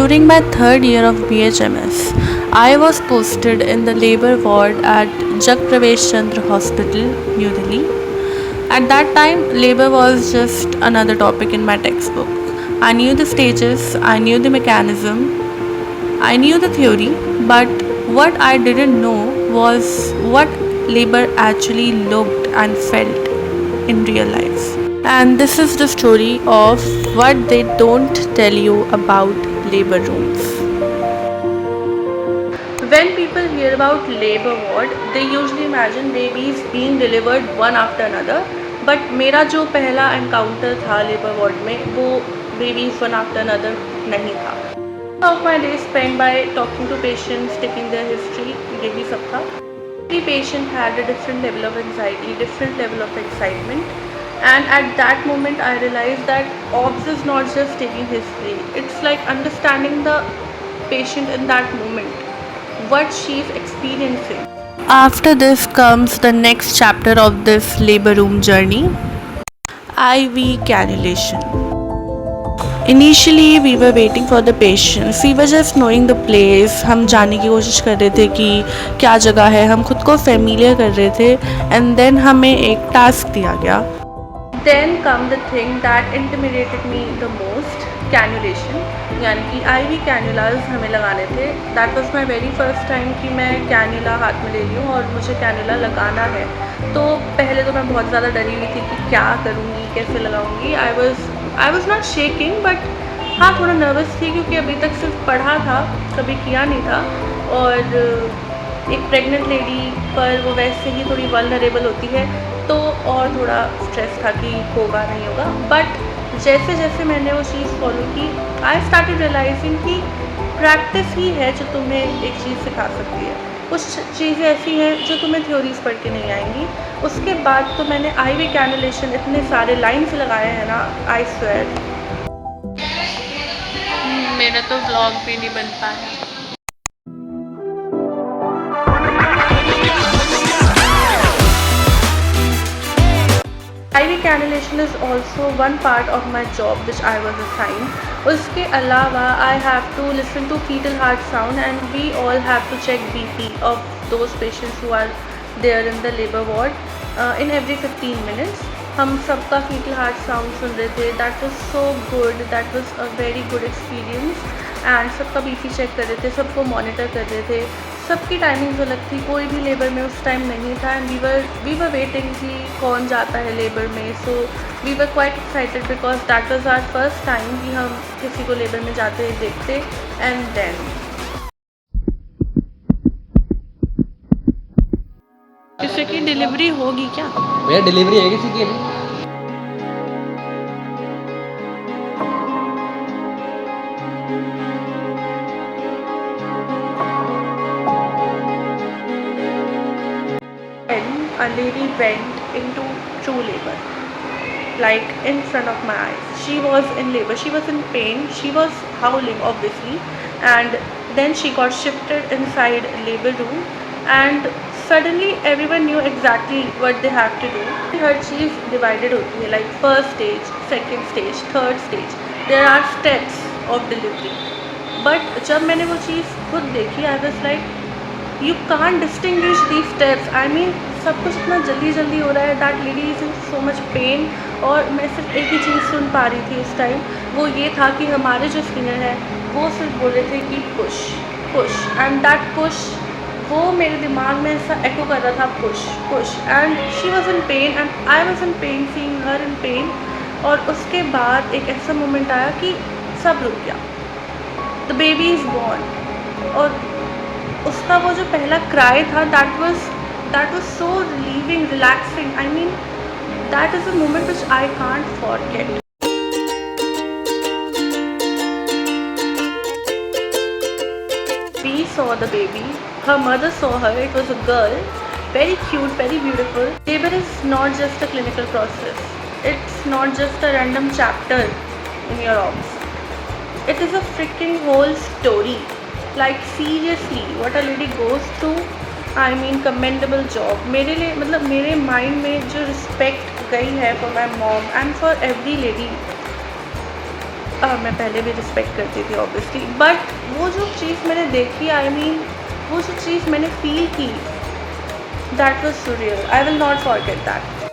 during my third year of BHMS, I was posted in the labor ward at Jagpravesh Chandra Hospital, New Delhi. At that time, labor was just another topic in my textbook. I knew the stages, I knew the mechanism, I knew the theory, but what I didn't know was what labor actually looked and felt in real life. And this is the story of what they don't tell you about labor rooms. When people hear about labor ward, they usually imagine babies being delivered one after another. But मेरा जो पहला encounter था labor ward में वो babies one after another नहीं था. Of my day spent by talking to patients, taking their history, यही सब था. Every patient had a different level of anxiety, different level of excitement. And at that moment I realized that OBS is not just taking history. It's like understanding the patient in that moment, what she's experiencing. After this comes the next chapter of this labor room journey, IV cannulation. Initially we were waiting for the patients. We were just knowing the place. हम जानने की कोशिश कर रहे थे कि क्या जगह है, हम खुद को फेमिलियर कर रहे थे. एंड देन हमें एक टास्क दिया गया. Then come the thing that intimidated me the most, cannulation. यानी कि IV कैनुलाज हमें लगाने थे. That was my very first time कि मैं कैनुला हाथ में ले रही हूँ और मुझे कैनुला लगाना है. तो पहले तो मैं बहुत ज़्यादा डरी हुई थी कि क्या करूँगी, कैसे लगाऊँगी. I was not shaking, but हाँ थोड़ा नर्वस थी क्योंकि अभी तक सिर्फ पढ़ा था, कभी किया नहीं था. और एक प्रेग्नेंट लेडी पर वो वैसे ही थोड़ी वल्नरेबल होती है, तो और थोड़ा स्ट्रेस था कि होगा नहीं होगा. बट जैसे जैसे मैंने वो चीज़ फॉलो की, आई स्टार्टेड रियलाइजिंग कि प्रैक्टिस ही है जो तुम्हें एक चीज़ सिखा सकती है. कुछ चीज़ें ऐसी हैं जो तुम्हें थ्योरीज पढ़ के नहीं आएंगी. उसके बाद तो मैंने IV कैनुलेशन इतने सारे लाइन से लगाए हैं ना, आई स्वेयर. मेरा तो व्लॉग भी नहीं बन पाया. IV cannulation is also one part of my job which I was assigned. उसके अलावा I have to listen to fetal heart sound and we all have to check BP of those patients who are there in the labor ward in every 15 minutes. हम सबका fetal heart sound सुन रहे थे. That was so good. That was a very good experience. And सबका BP check कर रहे थे, सबको monitor कर रहे थे. सबकी टाइमिंग्स अलग थी, कोई भी लेबर में उस टाइम नहीं था. एंड वी वर वेटिंग कि कौन जाता है लेबर में. So we were quite excited because that was our first time कि हम किसी को लेबर में जाते देखते. एंड देन किसी की डिलीवरी होगी क्या? भैया डिलीवरी है किसी की अभी? A lady went into true labor, like in front of my eyes. She was in labor, she was in pain, she was howling obviously. And then she got shifted inside labor room and suddenly everyone knew exactly what they have to do. Her cheese divided होती है, like first stage, second stage, third stage. There are steps of delivery. But जब मैंने वो चीज़ खुद देखी, I was like, you can't distinguish these steps. I mean, सब कुछ इतना जल्दी जल्दी हो रहा है. That lady is in so much pain. और मैं सिर्फ एक ही चीज़ सुन पा रही थी उस टाइम, वो ये था कि हमारे जो स्किनर है वो सिर्फ बोल रहे थे कि push push. And that push वो मेरे दिमाग में ऐसा एको कर रहा था, push push. And she was in pen and I was in pen, seeing her in pen. और उसके बाद एक ऐसा मोमेंट आया कि सब रुक गया. The baby is born. और उसका वो जो पहला क्राई था, that was so relieving, relaxing. I mean, that is a moment which I can't forget. We saw the baby, her mother saw her. It was a girl, very cute, very beautiful. Labor is not just a clinical process. It's not just a random chapter in your office. It is a freaking whole story. Like seriously, what a lady goes through. I mean, commendable job. मेरे लिए मतलब मेरे mind में जो respect गई है for my mom and for every lady, मैं पहले भी रिस्पेक्ट करती थी ऑब्वियसली, बट वो जो चीज़ मैंने देखी, आई मीन वो जो चीज़ मैंने फील की, that was surreal. I will not forget that.